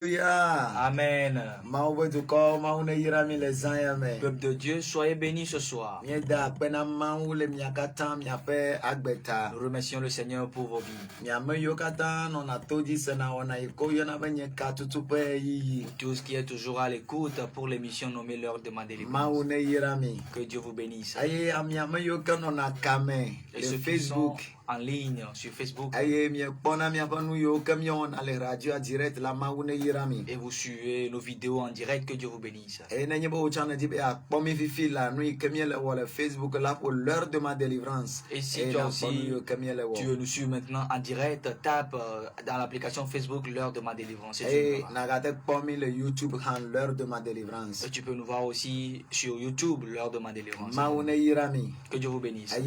Amen. Peuple de Dieu, soyez bénis ce soir. Nous remercions le Seigneur pour vos vies. Tous qui êtes toujours à l'écoute pour l'émission nommée L'heure de ma délivrance. Que Dieu vous bénisse. Et ceux qui sont en ligne sur Facebook. Et vous suivez nos vidéos en direct. Que Dieu vous bénisse. Et si toi aussi tu nous suis maintenant en direct, tape dans l'application Facebook L'heure de ma délivrance. Et tu peux nous voir aussi sur YouTube L'heure de ma délivrance. Que Dieu vous bénisse. Et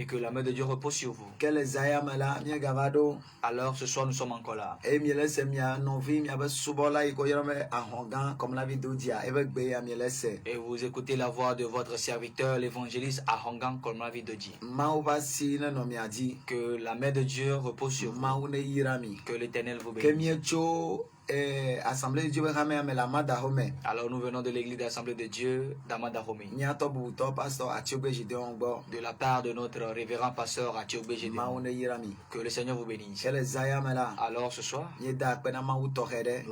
que la main de Dieu repose sur vous. Alors ce soir nous sommes encore là. Et vous écoutez la voix de votre serviteur l'évangéliste Ahongan comme la vie de Dieu. Que la main de Dieu repose sur vous. Que l'Éternel vous bénisse. Alors nous venons de l'église d'Assemblée de Dieu d'Amadahome. De la part de notre révérend pasteur Athiobé Gédéon. Que le Seigneur vous bénisse. Alors ce soir, nous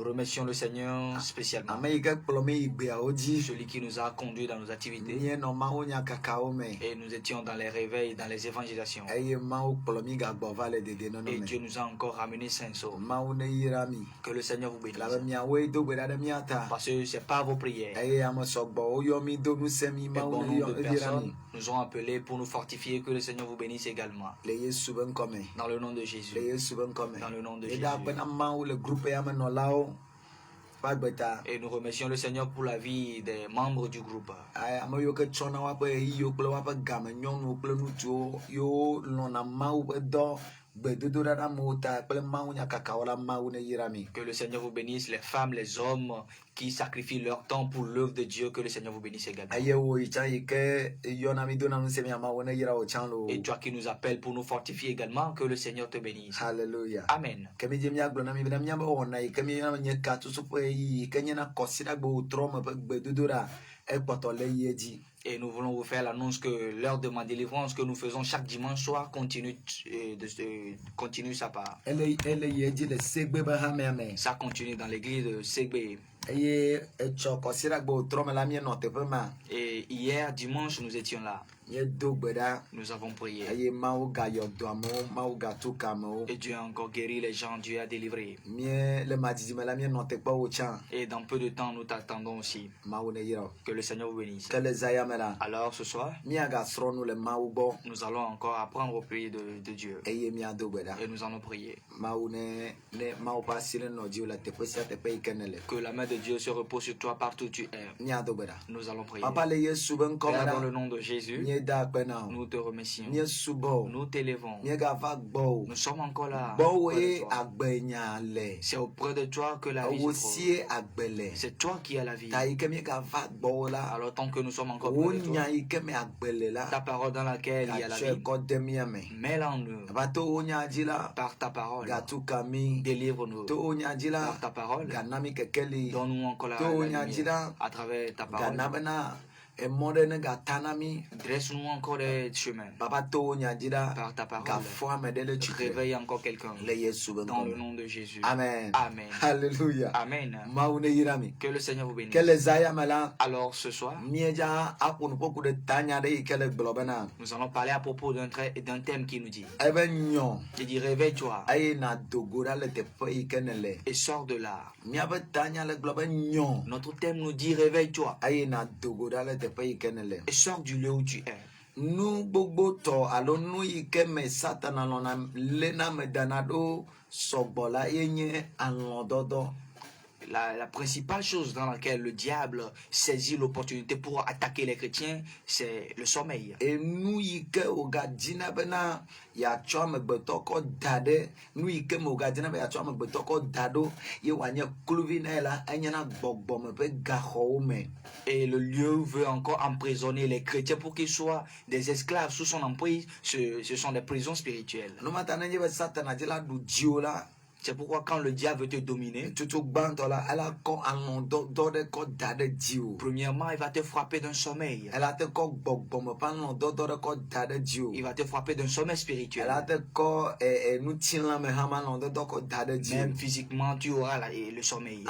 remercions le Seigneur spécialement. Celui qui nous a conduits dans nos activités. Et nous étions dans les réveils, dans les évangélisations. Et Dieu nous a encore ramenés sains et saufs. Que le Seigneur vous bénisse. Parce que ce n'est pas vos prières. Et bon nombre de personnes nous ont appelés pour nous fortifier. Que le Seigneur vous bénisse également. Dans le nom de Jésus. Dans le nom de Jésus. Et nous remercions le Seigneur pour la vie des membres du groupe. Que le Seigneur vous bénisse, les femmes, les hommes qui sacrifient leur temps pour l'œuvre de Dieu. Que le Seigneur vous bénisse également. Et toi qui nous appelles pour nous fortifier également, que le Seigneur te bénisse. Alléluia. Amen. Et nous voulons vous faire l'annonce que l'heure de ma délivrance que nous faisons chaque dimanche soir continue sa part. Ça continue dans l'église de Segbe. Et hier dimanche nous étions là. Nous avons prié. Et Dieu a encore guéri les gens, Dieu a délivré. Et dans peu de temps nous t'attendons aussi. Que le Seigneur vous bénisse. Alors ce soir, nous allons encore apprendre au pays de Dieu. Et nous allons prier. Que la main de Dieu se repose sur toi partout où tu es. Nous allons prier. Père, dans le nom de Jésus, nous te remercions. Nous t'élevons. Nous sommes encore là. C'est auprès de toi que la vie se trouve. C'est toi qui as la vie. Alors tant que nous sommes encore près de toi, ta parole dans laquelle il y a la vie, mets-la en nous. Par ta parole, délivre-nous. Par ta parole, donne-nous encore la lumière à travers ta parole. Dresse-nous encore des chemins. Par ta parole, réveille encore quelqu'un. Dans le nom de Jésus. Amen. Amen. Alléluia. Amen. Que le Seigneur vous bénisse. Alors ce soir, nous allons parler à propos d'un thème qui nous dit. Il dit réveille-toi et sors de là. Notre thème nous dit réveille-toi et sors du lieu où tu es. Nous bogoto alo nu ikeme satana lona lena medanado sobola yenye anlododo. La principale chose dans laquelle le diable saisit l'opportunité pour attaquer les chrétiens, c'est le sommeil. Et nous yike ogadina bena ya chome betoko dade, nous yike ogadina be ya chome betoko dado, ye wanye kluvinela enyana gbogbo me pe gahome. Et le lieu veut encore emprisonner les chrétiens pour qu'ils soient des esclaves sous son emprise. Ce sont des prisons spirituelles. No matananye be satana jela du jiola. C'est pourquoi quand le diable veut te dominer, premièrement, il va te frapper d'un sommeil. Il va te frapper d'un sommeil spirituel. Même physiquement, tu auras le sommeil.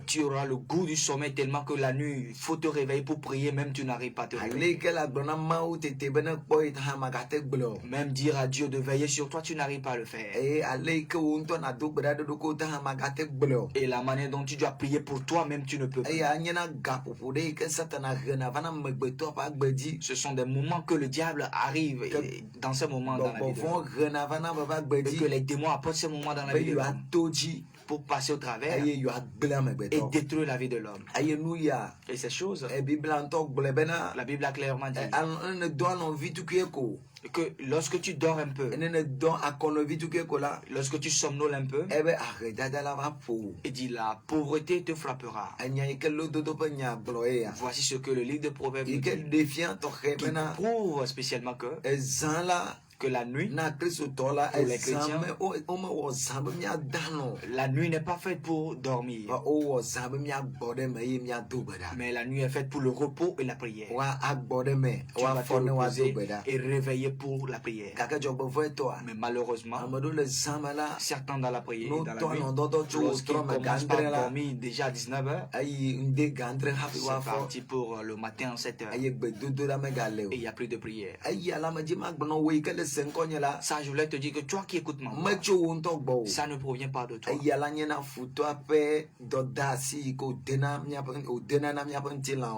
Tu auras le goût du sommeil tellement que la nuit, il faut te réveiller pour prier, même tu n'arrives pas à te réveiller. Même dire à Dieu de veiller sur toi, tu n'arrives pas à le faire. Et la manière dont tu dois prier pour toi, même tu ne peux pas. Ce sont des moments que le diable arrive dans ces moments dans la vie de l'homme. Et que les démons apportent ces moments dans la vie de l'homme pour passer au travers et détruire la vie de l'homme. Et ces choses, la Bible a clairement dit que lorsque tu dors un peu, lorsque tu somnoles un peu, il dit la pauvreté te frappera. Voici ce que le livre de Proverbes dit, qui prouve spécialement que la nuit, pour les chrétiens, la nuit n'est pas faite pour dormir, mais la nuit est faite pour le repos et la prière. Tu vas te reposer et réveiller pour la prière. Mais malheureusement, certains dans la prière, dans la nuit, lorsqu'ils commencent par dormir déjà à 19h, c'est parti pour le matin à 7h. Et il n'y a plus de prière. Ça, je voulais te dire que toi qui écoutes ma voix, ça ne provient pas de toi.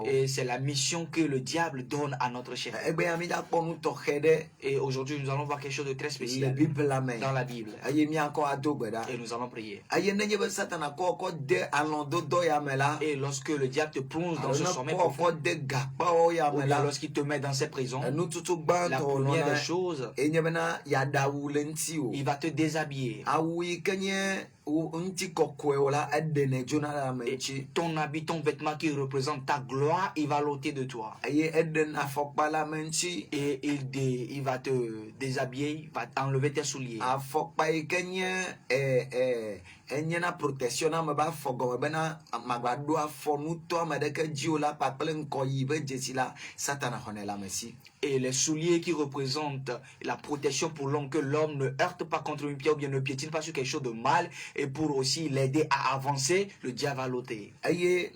Et c'est la mission que le diable donne à notre chair. Et aujourd'hui, nous allons voir quelque chose de très spécial dans la Bible. Et nous allons prier. Et lorsque le diable te plonge dans ce sommeil profond, ou bien lorsqu'il te met dans ces prisons, la première des choses, il va te déshabiller. Et ton habit, ton vêtement qui représente ta gloire, il va l'ôter de toi. Et il va te déshabiller, il va t'enlever tes souliers. Et les souliers qui représentent la protection pour l'homme, que l'homme ne heurte pas contre une pierre ou bien ne piétine pas sur quelque chose de mal, et pour aussi l'aider à avancer, le diable va l'ôter. Et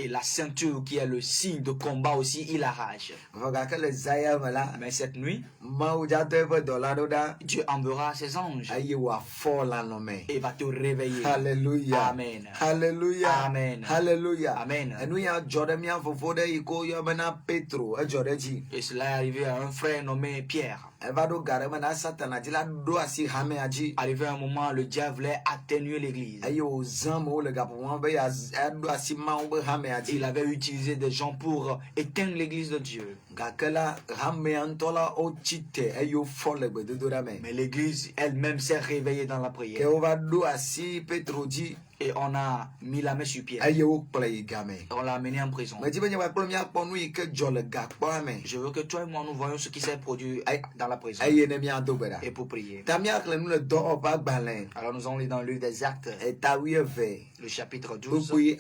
la ceinture qui est le signe de combat aussi, il arrache. Mais cette nuit, Dieu enverra ses anges et va te réveiller. Alléluia. Amen. Alléluia. Amen. Alléluia. Amen. Et cela est arrivé à un frère nommé Pierre. Arrivé à un moment, le diable voulait atténuer l'église. Il avait utilisé des gens pour éteindre l'église de Dieu. Mais l'église elle-même s'est réveillée dans la prière. Et on a mis la main sur Pierre. On l'a amené en prison. Je veux que toi et moi nous voyons ce qui s'est produit dans la prison. Et pour prier. Alors nous allons lire dans le livre des Actes, le chapitre 12, le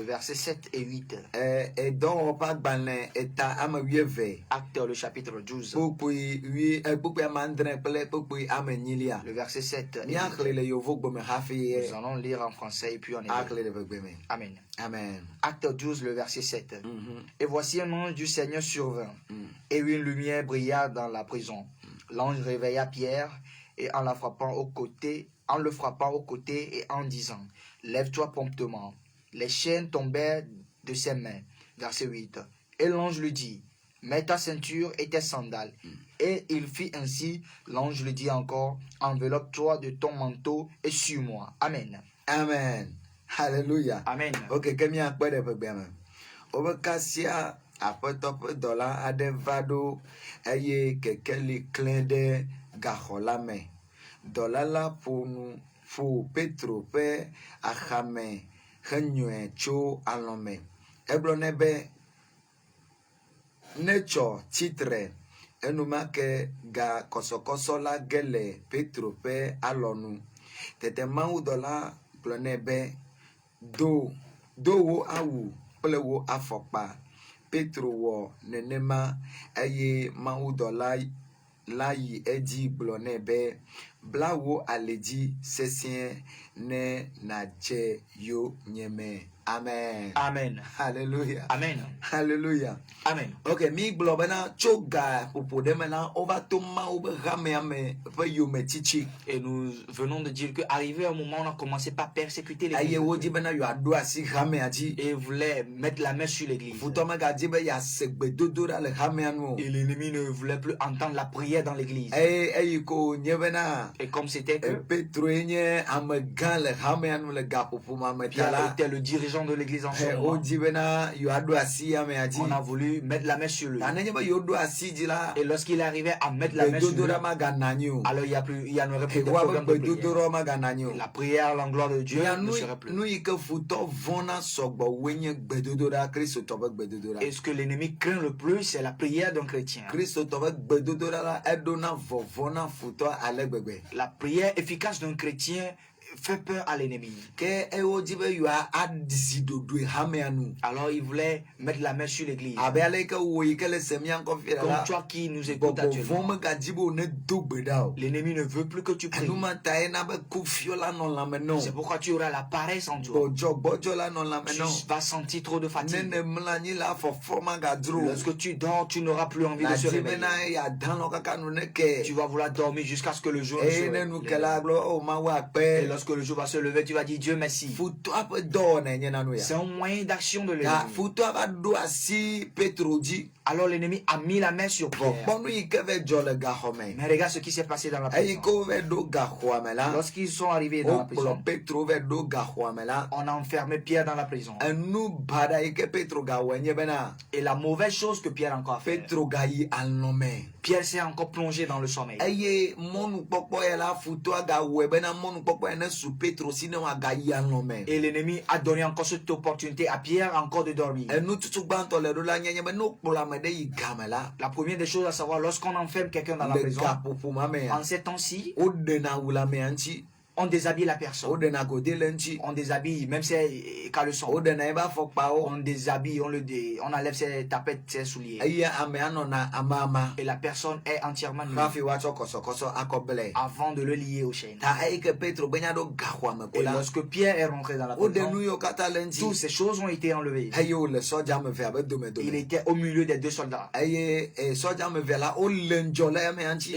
verset 7 et 8. Actes, le chapitre 12, le verset 7 et 8. Nous allons lire en français et puis en hébreu. Amen. Amen. Acte 12, le verset 7. Et voici un ange du Seigneur survint, et une lumière brilla dans la prison. L'ange réveilla Pierre, et en le frappant au côté et en disant, lève-toi promptement. Les chaînes tombèrent de ses mains. Verset 8. Et l'ange lui dit, mets ta ceinture et tes sandales. Et il fit ainsi. L'ange lui dit encore, enveloppe-toi de ton manteau et suis-moi. Amen. Amen. Alléluia. Amen. Ok, que mi akpɛ ɖe ƒe gbeme. Wobe kasia aƒetɔ ƒe dɔla aɖe va ɖo eye keke li klẽ ɖe gaxɔ la me. Dɔla la ƒo Petro ƒe axame henyoe tso alɔme egblɔ nɛ be netsɔ tsitre enumake ga kɔsɔkɔsɔ la ge le Petro ƒe alɔnu tete mawudɔla gblɔ nɛ be do wo awu kple wo afɔkpa. Petro wɔ nenema eye mawudɔla la yi edzi gblɔ nɛ be bla wo alidzi sesĩe ne nadze yo nyeme. Amen. Amen. Hallelujah. Amen. Hallelujah. Amen. Ok, mi gblɔ bena tso ga ƒoƒo ɖe me la wova to Mawu be hamea me ƒe yome tsitsi. Et nous venons de dire que arrivé un moment on a commencé par persécuter l'église. Eye wodzi bena yewoaɖo asi hamea dzi. Et voulait mettre la main sur l'église. Futɔ megadzi be yease gbedodoɖa le hamea nu o. Et l'ennemi ne voulait plus entendre la prière dans l'église. Eyi ko nye bena. Et comme c'était que Petro nye amegã le hamea nu le gaƒoƒo ma me ta la. Pierre était le dirigeant de l'église en ce moment. Wodzi bena yewoaɖo asi hamea dzi. On a voulu mettre la main sur lui. Nenye be yewoɖo asi dzi la. Et lorsqu'il arrivait à mettre la main sur lui, gbedodoɖa maganɔ anyi o. alors il n'y en aurait plus de problème de prière. Gbedodoɖa maganɔ anyi o. La prière, la gloire de Dieu ne serait plus. Nu yi ke futɔ vɔna sɔgbɔ woe nye gbedodoɖa kristotɔ ƒe gbedodoɖa. Et ce que l'ennemi craint le plus, c'est la prière d'un chrétien. Kristotɔ ƒe gbedodoɖa la eɖona vɔvɔ na futɔ ale gbegbe. La prière efficace d'un chrétien fait peur à l'ennemi. Alors il voulait mettre la main sur l'église. Comme toi qui nous écoutes actuellement. L'ennemi ne veut plus que tu pries. C'est pourquoi tu auras la paresse en toi. Tu vas sentir trop de fatigue. Lorsque tu dors, tu n'auras plus envie de se réveiller. Tu vas vouloir dormir jusqu'à ce que le jour ne se lève. Lorsque le jour va se lever, tu vas dire Dieu merci. C'est un moyen d'action de l'ennemi. Alors l'ennemi a mis la main sur Pierre. Mais regarde ce qui s'est passé dans la prison. Lorsqu'ils sont arrivés dans la prison, on a enfermé Pierre dans la prison. Et la mauvaise chose que Pierre a encore fait, Pierre s'est encore plongé dans le sommeil. Et l'ennemi a donné encore cette opportunité à Pierre encore de dormir. La première des choses à savoir, lorsqu'on enferme quelqu'un dans la prison, en ces temps-ci, on déshabille la personne. On déshabille même ses caleçons. On déshabille, on enlève ses tapettes, ses souliers. Et la personne est entièrement nue avant de le lier aux chaînes. Et lorsque Pierre est rentré dans la prison, toutes ces choses ont été enlevées. Il était au milieu des deux soldats. Et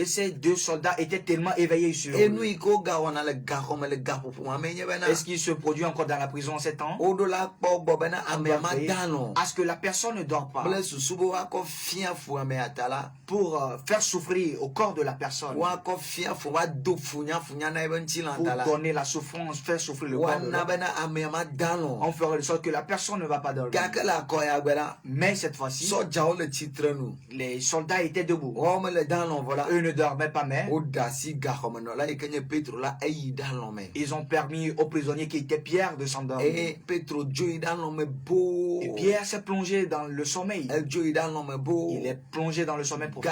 ces deux soldats étaient tellement éveillés sur lui. Est-ce qu'il se produit encore dans la prison en ces temps? À ce que la personne ne dort pas pour faire souffrir au corps de la personne, pour donner la souffrance, faire souffrir le corps de l'homme. On ferait de sorte que la personne ne va pas dormir. Mais cette fois-ci, les soldats étaient debout. Eux ne dormaient pas, mais ils ont permis aux prisonniers qui étaient Pierre de s'endormir. Et Pierre s'est plongé dans le sommeil. Il est plongé dans le sommeil profond.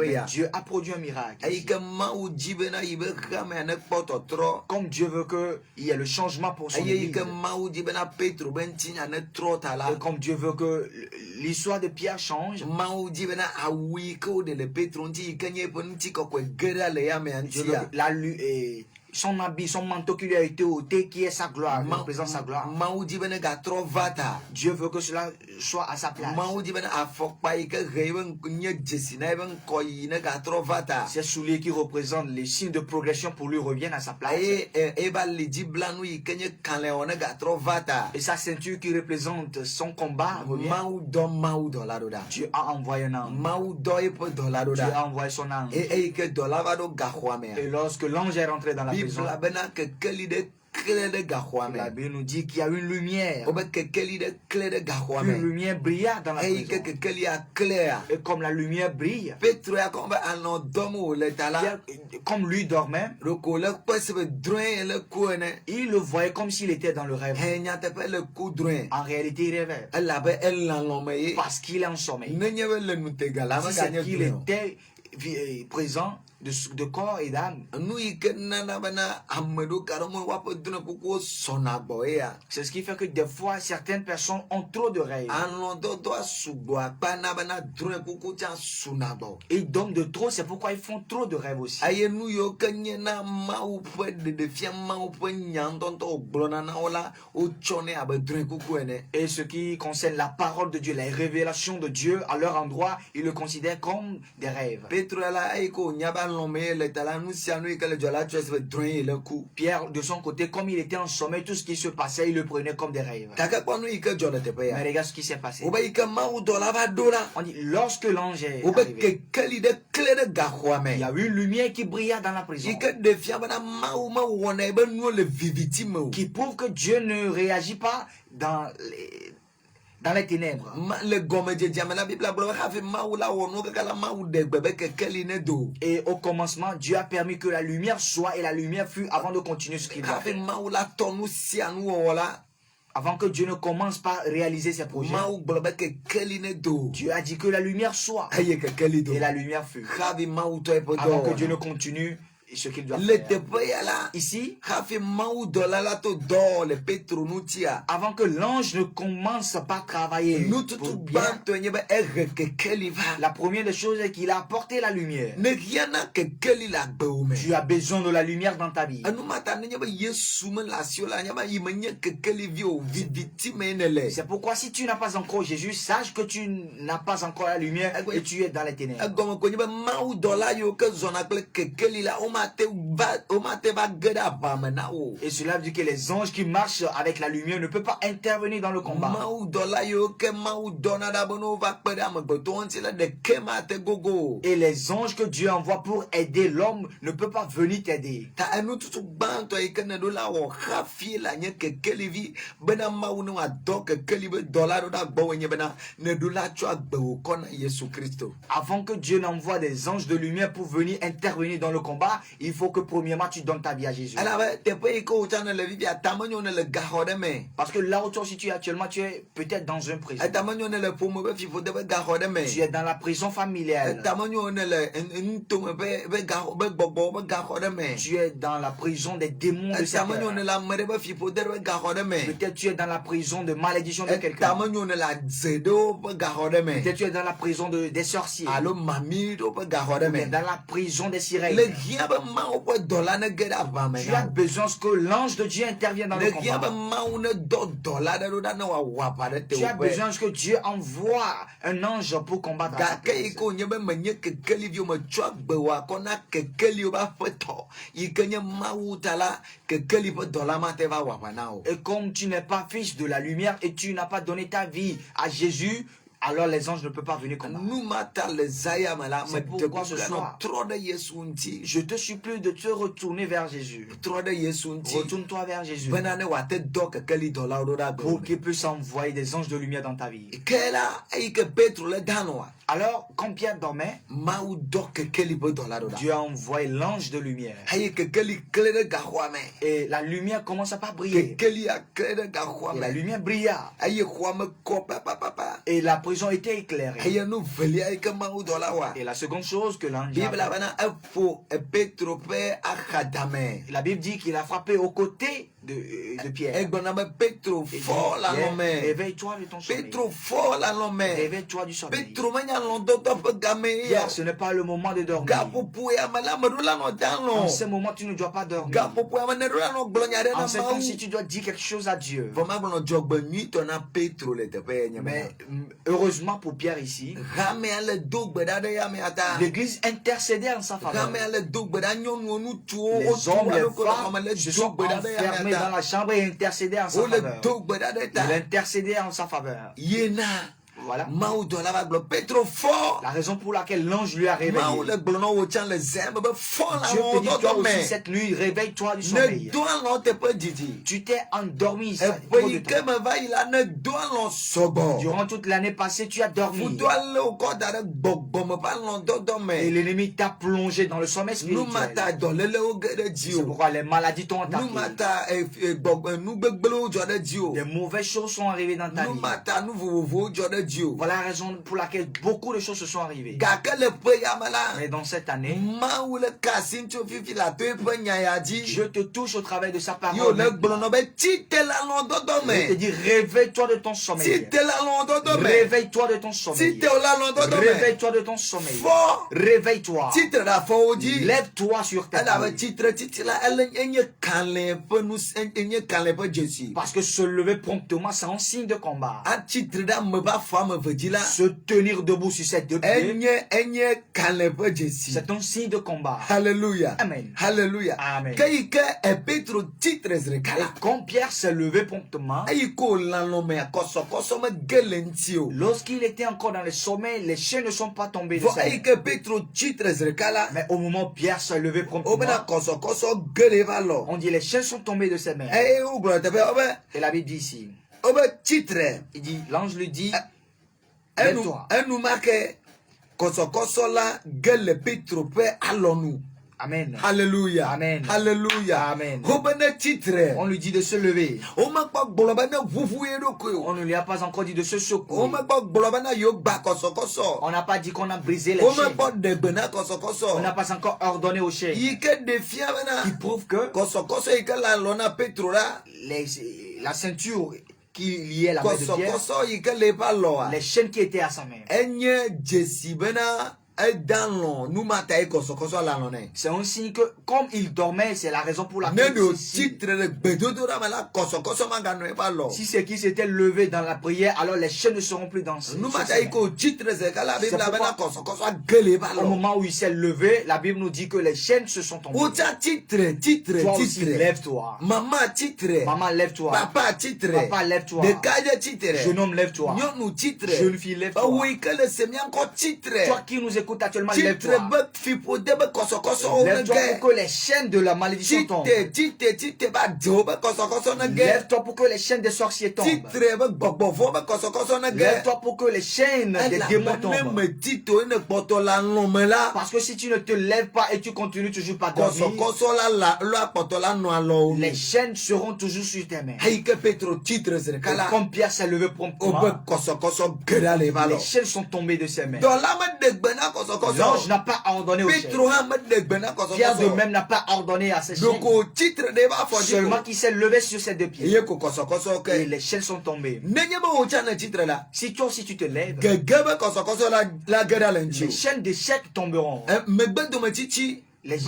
Mais Dieu a produit un miracle. Comme Dieu veut qu'il y ait le changement pour son église. Et comme Dieu veut que l'histoire de Pierre change. Son habit, son manteau qui lui a été ôté, qui est sa gloire, qui représente sa gloire. Dieu veut que cela soit à sa place. Ces souliers qui représentent les signes de progression pour lui reviennent à sa place. Et sa ceinture qui représente son combat revient. Dieu a envoyé un ange. Dieu a envoyé son ange. Et lorsque l'ange est rentré dans la prison, La Bible nous dit qu'il y a une lumière. Une lumière brilla dans la prison. Et comme la lumière brille, comme lui dormait, il le voyait comme s'il était dans le rêve. En réalité, il rêvait. Parce qu'il est en sommeil. C'est qu'il était présent de corps et d'âme. C'est ce qui fait que des fois certaines personnes ont trop de rêves. Ils dorment de trop, c'est pourquoi ils font trop de rêves aussi. Et ce qui concerne la parole de Dieu, les révélations de Dieu à leur endroit, ils le considèrent comme des rêves. Pierre, de son côté, comme il était en sommeil, tout ce qui se passait, il le prenait comme des rêves. Mais regarde ce qui s'est passé. On dit, lorsque l'ange est arrivé, il y a eu une lumière qui brilla dans la prison, qui prouve que Dieu ne réagit pas dans les ténèbres. Et au commencement, Dieu a permis que la lumière soit, et la lumière fut avant de continuer ce qu'il a fait. Avant que Dieu ne commence par réaliser ses projets, Dieu a dit que la lumière soit, et la lumière fut. Avant que Dieu ne continue ce qu'il doit faire. Ici, avant que l'ange ne commence par travailler pour bien, la première des choses est qu'il a apporté la lumière. Tu as besoin de la lumière dans ta vie. C'est pourquoi si tu n'as pas encore Jésus, sache que tu n'as pas encore la lumière et tu es dans les ténèbres. Et cela dit que les anges qui marchent avec la lumière ne peuvent pas intervenir dans le combat. Et les anges que Dieu envoie pour aider l'homme ne peuvent pas venir t'aider. Avant que Dieu n'envoie des anges de lumière pour venir intervenir dans le combat, il faut que premièrement tu donnes ta vie à Jésus. Parce que là où tu es situé actuellement, tu es peut-être dans un prison. Tu es dans la prison familiale. Tu es dans la prison des démons de Satan. Peut-être tu es dans la prison de malédiction de quelqu'un. Peut-être tu es dans la prison des sorciers. Dans la prison des sirènes. Tu as besoin que l'ange de Dieu intervienne dans le combat. Tu as besoin que Dieu envoie un ange pour combattre. Et comme tu n'es pas fils de la lumière et tu n'as pas donné ta vie à Jésus, alors les anges ne peuvent pas venir combattre. C'est pourquoi ce soir, je te supplie de te retourner vers Jésus. Retourne-toi vers Jésus pour qu'il puisse envoyer des anges de lumière dans ta vie. Alors, quand Pierre dormait, Dieu a envoyé l'ange de lumière. Et la lumière commença par briller. Et la lumière brilla. Et la prison était éclairée. Et la seconde chose que l'ange la Bible dit qu'il a frappé aux côtés de Pierre. Éveille-toi de ton sommeil. Réveille-toi du sommeil. Pierre, ce n'est pas le moment de dormir. En ce moment, tu ne dois pas dormir. En ce temps, si tu dois dire quelque chose à Dieu. Mais heureusement pour Pierre ici, l'église intercédait en sa faveur. Les hommes, les femmes se sont enfermés dans la chambre et intercédaient en sa faveur. Il intercédait en sa faveur. Voilà. La raison pour laquelle l'ange lui a réveillé. Dieu te dit, toi aussi cette nuit, réveille-toi du sommeil. Tu t'es endormi. Durant toute l'année passée, tu as dormi. Et l'ennemi t'a plongé dans le sommeil spirituel. C'est pourquoi les maladies t'ont attaqué. Des mauvaises choses sont arrivées dans ta vie. Voilà la raison pour laquelle beaucoup de choses se sont arrivées. Mais dans cette année, je te touche au travers de sa parole. Je te dis, réveille-toi de ton sommeil. Réveille-toi de ton sommeil. Réveille-toi de ton sommeil. Réveille-toi. Lève-toi sur tes pieds. Parce que se lever promptement, c'est un signe de combat. Se tenir debout sur ses deux pieds, c'est un signe de combat. Alléluia. Amen. Alléluia. Amen. Et quand Pierre s'est levé promptement, lorsqu'il était encore dans le sommeil, les chaînes ne sont pas tombées de sa main. Mais au moment où Pierre s'est levé promptement, on dit les chaînes sont tombées de ses mains. Et la Bible dit ici, il dit, l'ange lui dit, lève-toi. Amen. Alléluia. Amen. Alléluia. Amen. On lui dit de se lever. On ne lui a pas encore dit de se secouer. On n'a pas dit qu'on a brisé les chaînes. On n'a pas encore ordonné aux chaînes. Qui prouve que la ceinture qui liait la main de Pierre, les chaînes qui étaient à sa main. C'est un signe que comme il dormait, c'est la raison pour laquelle si c'est qui s'était levé dans la prière, alors les chaînes ne seront plus dans ce au moment où il s'est levé, la Bible nous dit que les chaînes se sont tombées. Toi aussi, lève-toi. Maman, lève-toi. Papa, lève-toi. Jeune homme, lève-toi. Jeune fille, lève-toi. Toi qui nous écoutes actuellement, lève-toi. Lève-toi pour que les chaînes de la malédiction tombent. Lève-toi pour que les chaînes des sorciers tombent. Lève-toi pour que les chaînes des démons tombent. Parce que si tu ne te lèves pas et tu continues toujours pas dormir, les chaînes seront toujours sur tes mains. Et comme Pierre s'est levé promptement, les chaînes sont tombées de ses mains. L'ange n'a pas ordonné aux chaînes. Pierre de même n'a pas ordonné à ses chaînes. Seulement qu'il s'est levé sur ses deux pieds. Et les chaînes sont tombées. Si toi aussi tu te lèves, les chaînes d'échec tomberont. Les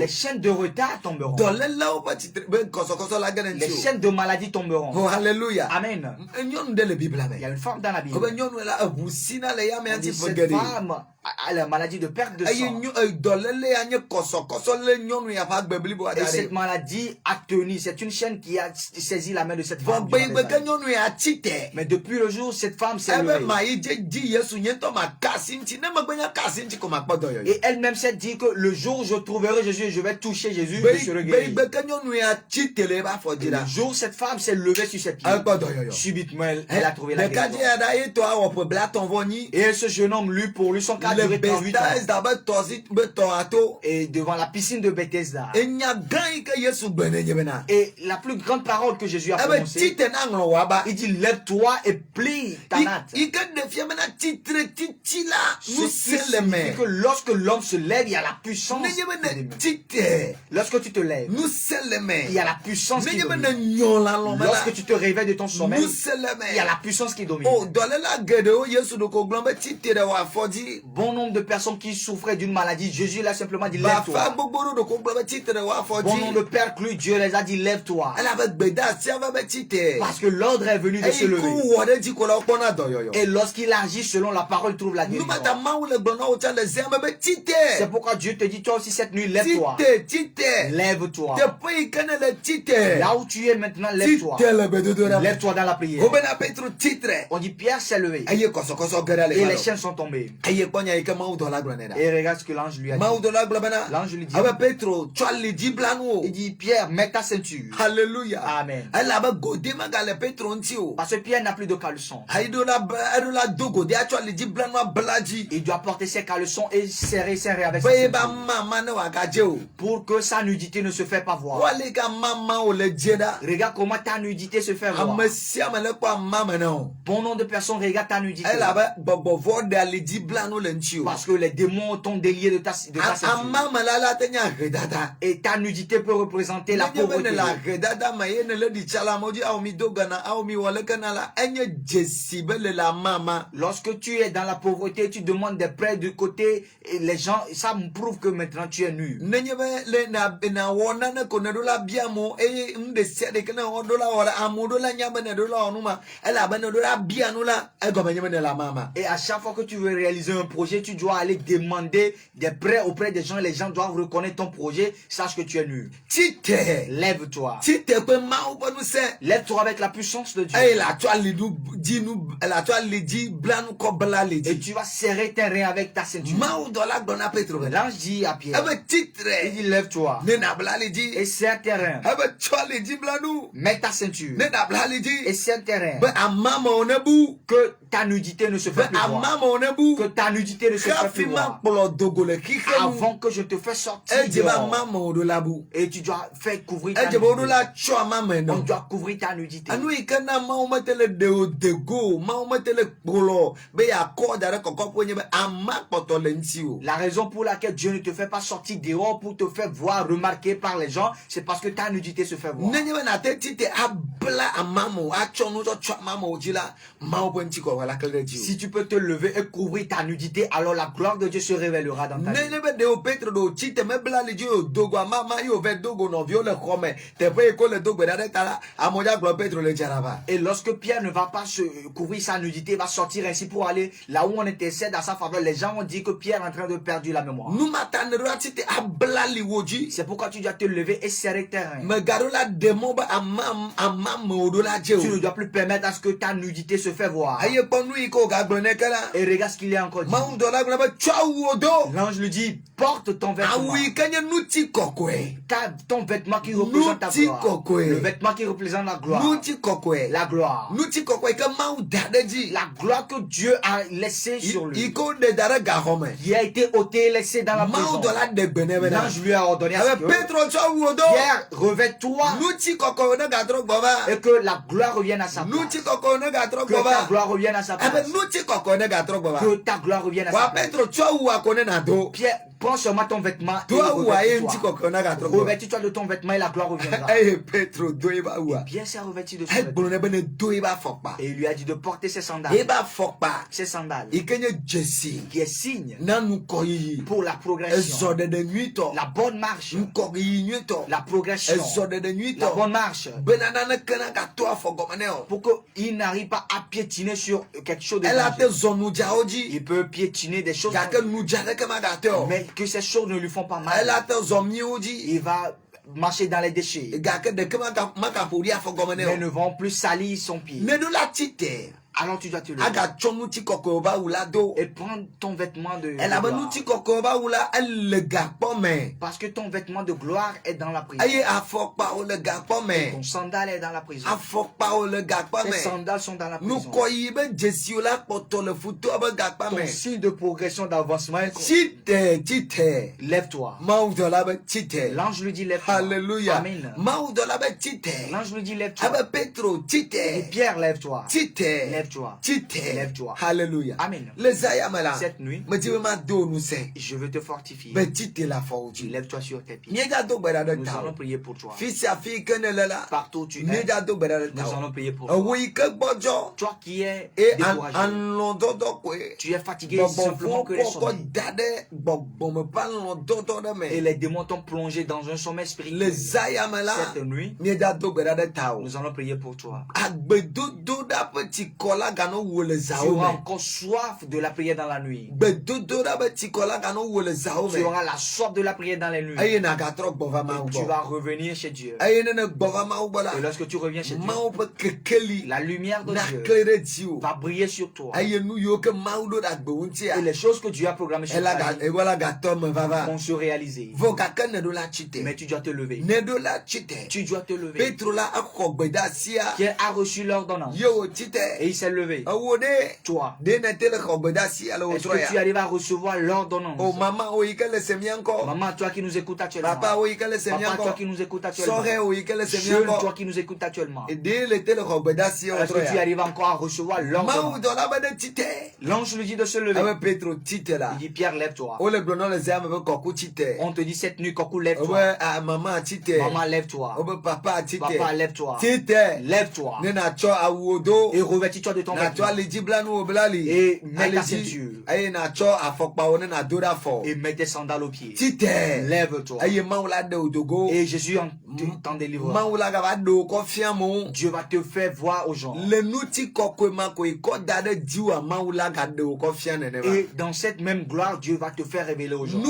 chaînes de retard tomberont. Les chaînes de maladie tomberont. Oh, alléluia. Amen. Il y a une femme dans la Bible. Cette femme a la maladie de perte de sang. Et cette maladie a tenu. C'est une chaîne qui a saisi la main de cette femme. Mais depuis le jour, cette femme s'est levée. Et elle-même s'est dit que le jour où je trouverai Jésus et je vais toucher Jésus, je serai guéri. Le jour où cette femme s'est levée sur ses pieds, subitement elle a trouvé la guérison. Et ce jeune homme, lui, pour lui, son cas durait 38 ans. Et devant la piscine de Bethesda. Et la plus grande parole que Jésus a prononcée, il dit, lève-toi et plie ta natte. Ceci signifie que lorsque l'homme se lève, il y a la puissance. Lorsque tu te lèves, il y a la puissance qui domine. Lorsque tu te réveilles de ton sommeil, il y a la puissance qui domine. Bon Bon nombre de personnes qui souffraient d'une maladie, Jésus l'a simplement dit lève-toi. Bon nombre de pères plus, Dieu les a dit lève-toi. Parce que l'ordre est venu de se lever. Et lorsqu'il agit selon la parole, il trouve la guérison. C'est pourquoi Dieu te dit toi aussi cette nuit lève-toi. Lève-toi. Là où tu es maintenant, lève-toi. Lève-toi dans la prière. On dit Pierre s'est levé. Et les chaînes sont tombées. Et regarde ce que l'ange lui a dit. L'ange lui dit, il dit Pierre, mets ta ceinture. Alléluia. Amen. Parce que Pierre n'a plus de caleçon. Il doit porter ses caleçons et serrer avec sa ceinture. Pour que sa nudité ne se fait pas voir. Regarde comment ta nudité se fait voir. Bon nombre de personnes regardent ta nudité. Parce que les démons t'ont délié de ta ceinture. Et ta nudité peut représenter la pauvreté. Lorsque tu es dans la pauvreté, tu demandes des prêts du côté et les gens, ça me prouve que maintenant tu es nu. Et à chaque fois que tu veux réaliser un projet, tu dois aller demander des prêts auprès des gens. Les gens doivent reconnaître ton projet. Sache que tu es nu. Lève-toi. Lève-toi avec la puissance de Dieu. Et tu vas serrer tes reins avec ta ceinture. L'ange dit à Pierre, il dit lève-toi. Et serre tes reins. Mets ta ceinture. Et serre tes reins. Que ta nudité ne se fait plus voir. Que ta nudité ne se fait plus voir. Avant que je te fasse sortir dehors. Et tu dois faire couvrir ta nudité. On doit couvrir ta nudité. La raison pour laquelle Dieu ne te fait pas sortir dehors pour te faire voir, remarquer par les gens, c'est parce que ta nudité se fait voir. Si tu peux te lever et couvrir ta nudité, alors la gloire de Dieu se révélera dans ta vie. Et lorsque Pierre ne va pas se couvrir sa nudité, il va sortir ainsi pour aller là où on intercède à sa faveur. Les gens vont dire que Pierre est en train de perdre la mémoire. C'est pourquoi tu dois te lever et serrer tes reins. Tu ne dois plus permettre à ce que ta nudité se fait voir. Et regarde ce qu'il y a encore dit. L'ange lui dit, porte ton vêtement. Ton vêtement qui représente ta gloire. Le vêtement qui représente la gloire. La gloire. La gloire que Dieu a laissée sur lui. Qui a été ôté et laissé dans la prison. L'ange lui a ordonné à ce que Pierre, revêt-toi. Et que la gloire revienne à sa place. Que ta gloire revienne à sa place. Que ta gloire revienne à sa place. Pierre, prends seulement ton vêtement et revêtis-toi de ton vêtement et la gloire reviendra. Et Pierre s'est revêtu de son vêtement. Et il lui a dit de porter ses sandales. Ses sandales. Qui est signe pour la progression. La bonne marche. La progression. La bonne marche. Pour qu'il n'arrive pas à piétiner sur quelque chose de dangereux. Il peut piétiner des choses. Mais que ces choses ne lui font pas mal. Il va marcher dans les déchets. Mais ne vont plus salir son pied. Alors tu dois te lever et prendre ton vêtement de gloire. Parce que ton vêtement de gloire est dans la prison. Ton sandal est dans la prison. Tes sandales sont dans la prison. Ton signe de progression, d'avancement est lève-toi. L'ange lui dit lève-toi. Alléluia. Amen. L'ange lui dit lève-toi. Et Pierre, lève-toi. Lève-toi. Lève-toi. Lève-toi. Alléluia. Amen. Cette nuit, je veux te fortifier. Lève-toi sur tes pieds. Nous allons prier pour toi. Partout où tu es, nous allons prier pour toi. Toi qui es découragé, tu es fatigué simplement que les sommeils. Et les démons t'ont plongé dans un sommeil spirituel. Cette nuit, nous allons prier pour toi. Tu auras encore soif de la prière dans la nuit. Tu auras la soif de la prière dans les nuits. Et tu vas revenir chez Dieu. Et lorsque tu reviens chez Dieu, la lumière de Dieu va briller sur toi. Et les choses que Dieu a programmées sur ta vie vont se réaliser. Mais tu dois te lever. Tu dois te lever. Qui a reçu l'ordonnance. Et il s'est levé. Toi, est-ce que tu arrives à recevoir l'ordonnance? Maman, toi qui nous écoutes actuellement. Papa, toi qui nous écoutes actuellement. Jeune, toi qui nous écoutes actuellement. Est-ce que tu arrives encore à recevoir l'ordonnance? L'ange lui dit de se lever. Il dit, Pierre, lève-toi. On te dit cette nuit, Kokou, lève-toi. Maman, lève-toi. Papa, lève-toi. Lève-toi. Et revêtis-toi de ton vêtement. Et mets ta ceinture. Et mets tes sandales aux pieds. Lève-toi. Et Jésus t'en délivrera. Dieu va te faire voir aux gens. Et dans cette même gloire, Dieu va te faire révéler aux gens.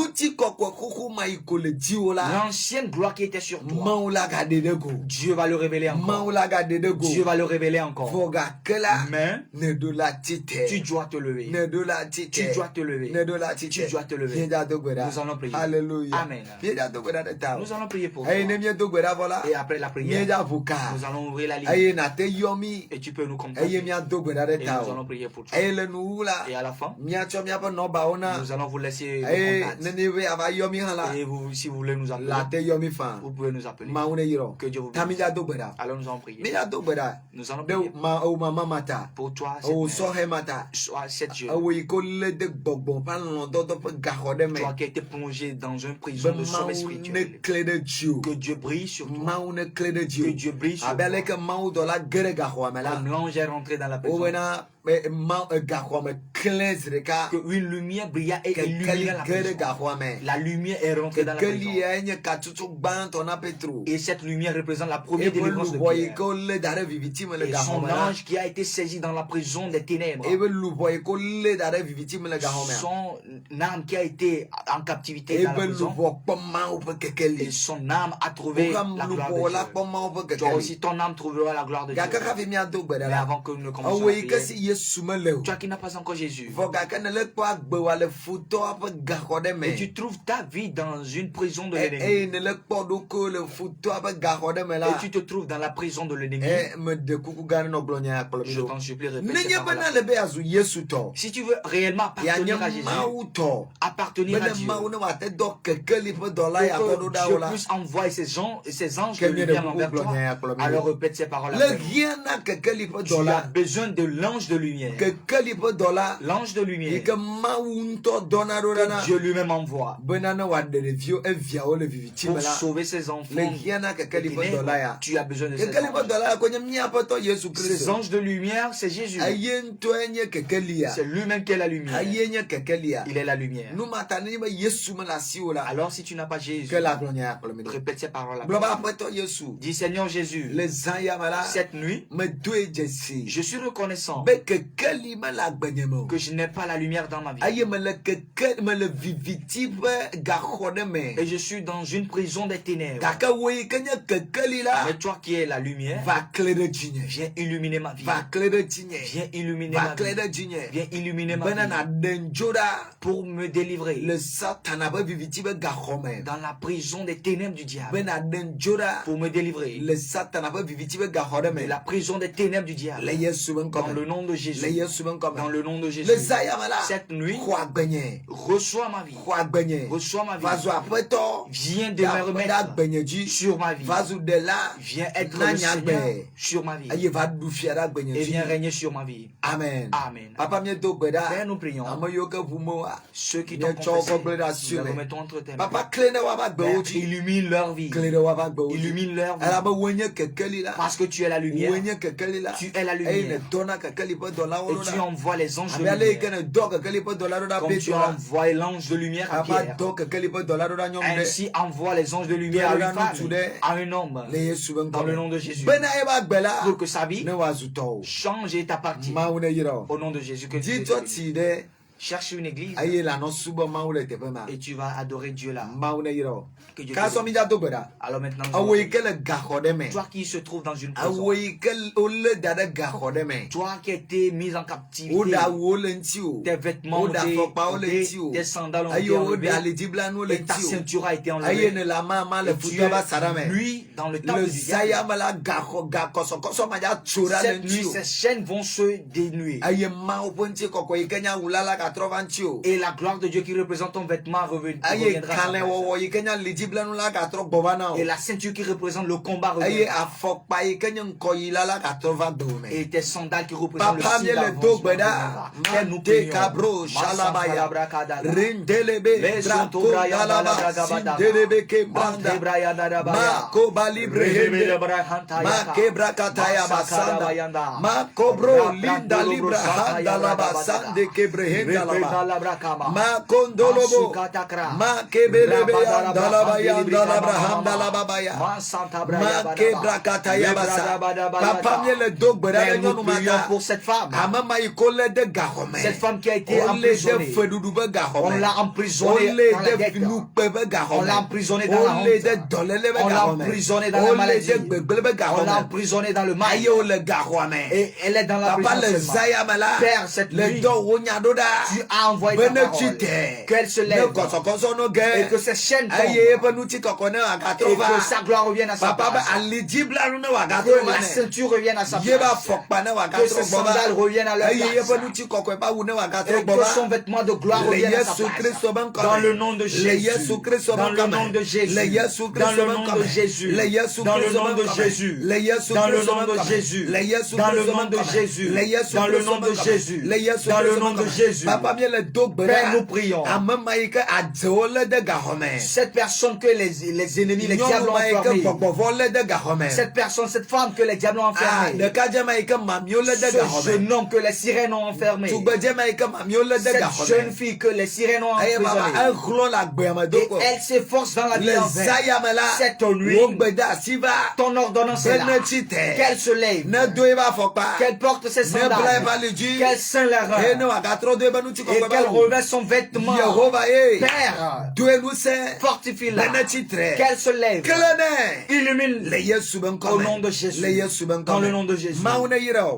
L'ancienne gloire qui était sur toi, Dieu va le révéler encore. Dieu va le révéler encore. Mais tu dois te lever. Tu dois te lever. Tu dois te lever. Nous allons prier. Alléluia. Amen. Nous allons prier pour toi. Et après la prière, nous allons ouvrir la ligne. Et tu peux nous comprendre. Et nous allons prier pour toi. Et à la fin, nous allons vous laisser le contact. Et vous, si vous voulez nous appeler, vous pouvez nous appeler. Que Dieu vous bénisse. Alors nous allons prier. Nous allons prier pour toi cette jeune. Toi qui as été plongé dans une prison de sommeil spirituel. Que Dieu brille sur toi. Que Dieu brille sur toi. Comme l'ange est rentré dans la prison. Que une lumière brilla et illumina la prison. La lumière est rentrée dans la prison. Et cette lumière représente la première délivrance de Pierre. Et son ange qui a été saisi dans la prison des ténèbres. Son âme qui a été en captivité dans la prison. Et son âme a trouvé la gloire de Dieu. Toi aussi ton âme trouvera la gloire de Dieu. Mais avant que nous ne commencions à prier, toi qui n'as pas encore Jésus, et tu trouves ta vie dans une prison de l'ennemi, et tu te trouves dans la prison de l'ennemi, je t'en supplie, répète. Si tu veux réellement appartenir à Jésus, appartenir à Dieu, pour que Dieu puisse envoyer ses anges de lumière envers toi, alors répète ces paroles. Tu as besoin de l'ange de lumière. L'ange de lumière que Dieu lui-même envoie pour sauver ses enfants. Tu as besoin de ces anges. Ces anges de lumière, c'est Jésus. C'est lui-même qui est la lumière. Il est la lumière. Alors si tu n'as pas Jésus, répète ces paroles. Dis Seigneur Jésus, cette nuit, je suis reconnaissant que je n'ai pas la lumière dans ma vie. Et je suis dans une prison des ténèbres. Mais toi qui es la lumière, viens illuminer ma vie. Viens illuminer ma vie. Viens illuminer ma vie. Pour me délivrer dans la prison des ténèbres du diable. Pour me délivrer de la prison des ténèbres du diable. Dans le nom de Jésus. Dans le nom de Jésus, cette nuit, reçois ma vie. Reçois ma vie. Viens de me remettre sur ma vie. Viens être le Seigneur sur ma vie. Et viens régner sur ma vie. Amen. Amen. Père, nous prions. Ceux qui t'ont confessé, nous les remettons entre tes mains. Père, illumine leur vie. Illumine leur vie. Parce que tu es la lumière. Tu es la lumière. Et tu envoies les anges de lumière. Comme tu as envoyé l'ange de lumière à Pierre. Ainsi envoie les anges de lumière à une femme, à un homme. Dans le nom de Jésus. Pour que sa vie change et t'appartienne. Au nom de Jésus. Cherche une église et tu vas adorer Dieu là. Que Dieu alors maintenant, toi qui se trouve dans une prison, toi qui as été mis en captivité, tes vêtements ont été, tes sandales ont été enlevées, et ta ceinture a été enlevée, et tu es lui dans le temple du diable. Cette nuit, ces chaînes vont se dénuer. Et la gloire de Dieu qui représente ton vêtement reviendra. Et la ceinture qui représente le combat reviendra. Et tes sandales qui représentent le signe d'avance reviendra. Et nous prions. Ma kondolobo ma kebelebe dalabaya dalabraham dalabaya ma kebrakata yabasa papa miele dogbera nous prions pour cette femme. amama ikole de gahome Cette femme qui a été emprisonnée. On l'a emprisonnée dans la dette. On l'a emprisonnée dans la honte. On l'a emprisonnée dans la maladie. On l'a emprisonnée dans le mal. Et elle est dans la prison seulement. Père, cette nuit, tu as envoyé ta parole, qu'elle se lève et que ses chaînes tombent et que sa gloire revienne à sa place, que la ceinture revienne à sa place, que ses sandales reviennent à leur place et que son vêtement de gloire revienne à sa place. Dans le nom de Jésus, dans le nom de Jésus, dans le nom de Jésus, dans le nom de Jésus, dans le nom de Jésus, dans le nom de Jésus, dans le nom de Jésus, dans le nom de Jésus. Père, nous prions. Cette personne que les ennemis, les diables ont enfermée. Cette personne, cette femme que les diables ont enfermée. Ce jeune homme que les sirènes ont enfermé. Cette jeune fille que les sirènes ont emprisonnée. Et elle s'efforce dans la vie en vain. Cette nuit, ton ordonnance est là. Qu'elle se lève. Qu'elle porte ses sandales. Qu'elle ceint les reins. Et qu'elle revêt son vêtement. Père, fortifie-la. Qu'elle se lève. Illumine au nom de Jésus. Dans le nom de Jésus.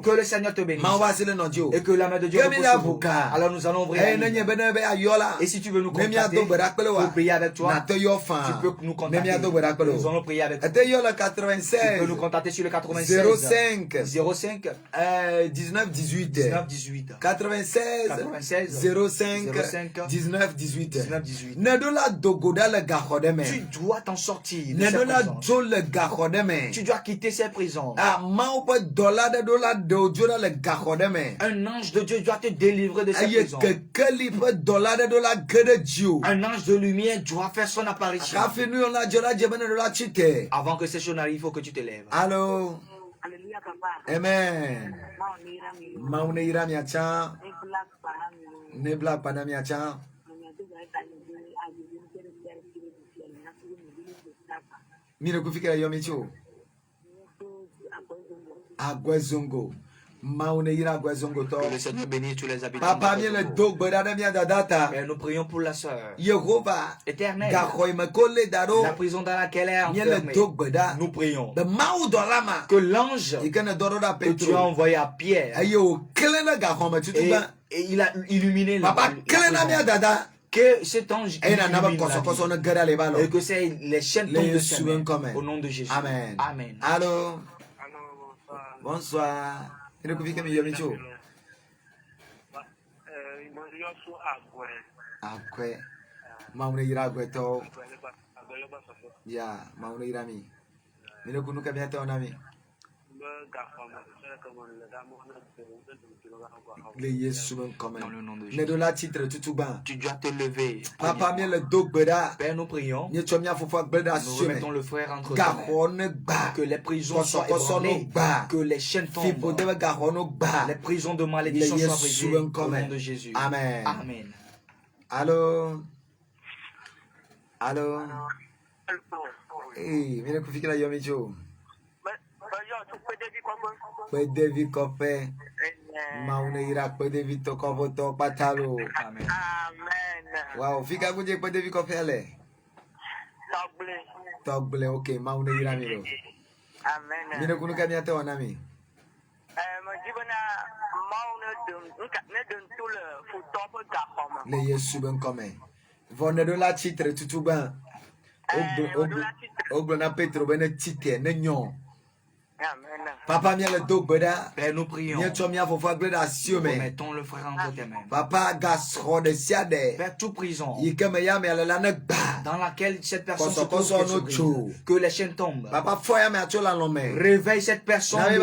Que le Seigneur te bénisse. Et que la main de Dieu repose sur vous. Alors nous allons ouvrir la ligne. Et si tu veux nous contacter pour prier avec toi, tu peux nous contacter. Nous allons prier avec toi. Tu peux nous contacter sur le 96 05 19 18 96 05 19 18 Tu dois t'en sortir de cette prison. Tu dois quitter ces prisons. Un ange de Dieu doit te délivrer de cette prison. Un ange de lumière doit faire son apparition. Avant que ces choses n'arrivent, il faut que tu te lèves. Allô? Amen. Maunira miacha. Ne black pada miacha. Mire kufikira yomicho. Agwezongo. Que le Seigneur bénisse tous les habitants. Papa, et nous prions pour la sœur éternelle. La prison dans laquelle elle est enfermée. Nous prions que l'ange que tu as envoyé à Pierre et il a illuminé la prison. Que cet ange illumine et que les chaînes tombent de ses mains. Au nom de Jésus. Amen. Amen. Allô. Bonsoir. Akwe. Maune ira agweto. Ya, maune ira mi. Mine kunu kabiata onami. Dans le nom de Jésus. Tu dois te lever. Père, nous prions. Nous remettons le frère entre tes mains. Que les prisons soient ébranlées. Que les chaînes tombent. Les prisons de malédiction soient brisées. Au nom de Jésus. Amen. Amen. Allô? Allô? Hey, mire kufikira yomicho. Pedevi kope. Maune ira pedevi tokovo to patalo. Amen. Wow, fika kuje pedevi kope ale. Togle, okay, maune ira miro. Amen. Mire kunu kami ate onami. Le Yesu ben kome. Vone do la titre tutuban. Oglo na Petro ben titre ne nyon. Papa mia le do beda. Père, nous prions. Nous mettons le frère entre tes mains. Papa gasro de siade. Père, toute prison dans laquelle cette personne se trouve, que les chaînes tombent. Papa, réveille cette personne et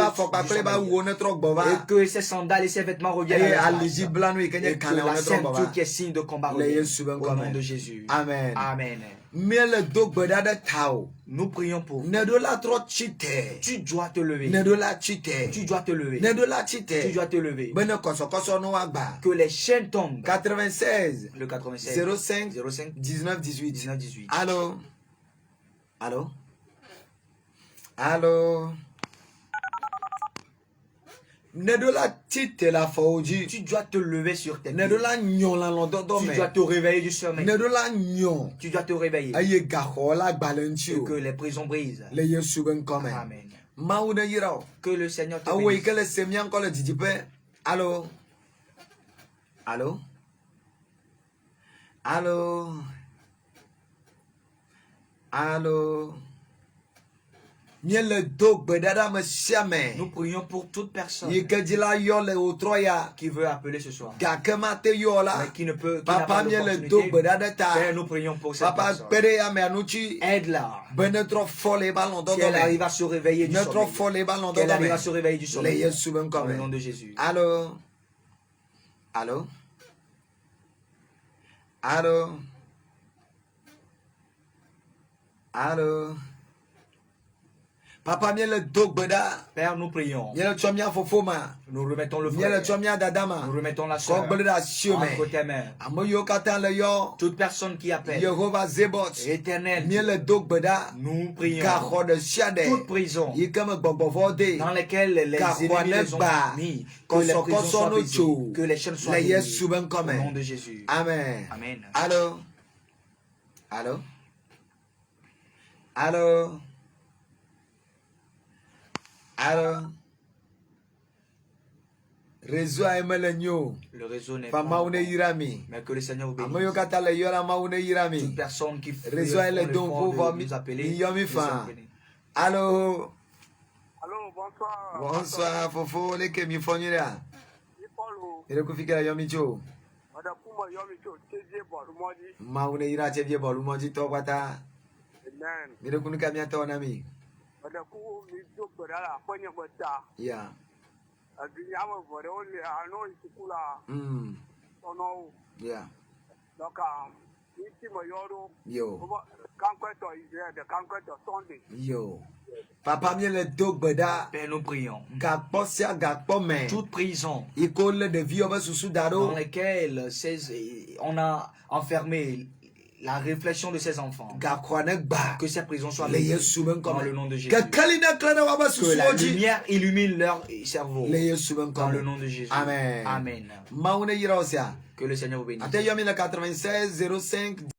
que ses sandales et ses vêtements reviennent à la place. Et que la ceinture qui est signe de combat revienne. Au nom de Jésus. Amen. Amen. Nous prions pour vous. Tu dois te lever. Tu dois te lever. Tu dois te lever. Que les chaînes tombent. 96. Le 96. 05. 19 18. Allô? Allô? Allô? Tu dois te lever sur tes pieds. Tu dois te réveiller du sommeil. Tu dois te réveiller. Et que les prisons brisent. Amen. Que le Seigneur te bénisse. Allô? Allô? Allô? Allô? Nous prions pour toute personne qui veut appeler ce soir, mais qui ne peut pas. Père, nous prions pour cette personne. Aide-la. Si elle arrive à se réveiller du sommeil. Qu'elle arrive à se réveiller du sommeil. Dans le nom de Jésus. Allô? Allô? Allô? Allô? Papa, Père, nous prions. Nous remettons le frère. Nous remettons la soeur entre tes mains. Toute personne qui appelle Éternel, nous prions. Toute prison dans laquelle les ennemis les ont mis, que les prisons soient brisées, que les chaînes soient brisées. Au nom de Jésus. Amen. Amen. Allô? Allô? Allô? Alors, le réseau n'est pas bon, mais que le Seigneur vous bénisse. Toute personne qui fait nous appeler, allô? Allô, bonsoir. Bonsoir, Fofo, les kemi fonira. Il est yomicho. Maune ira chevie bolumodi to wata. Amen. Mire kunu kamia to nami. Yeah. Yeah. Yo. Yo. Papa mien le dog beda. Père, nous prions. Toute prison dans laquelle on a enfermé la réflexion de ces enfants. Que ces prisons soient brisées dans le nom de Jésus. Que la lumière illumine leur cerveau dans le nom de Jésus. Amen. Amen. Que le Seigneur vous bénisse.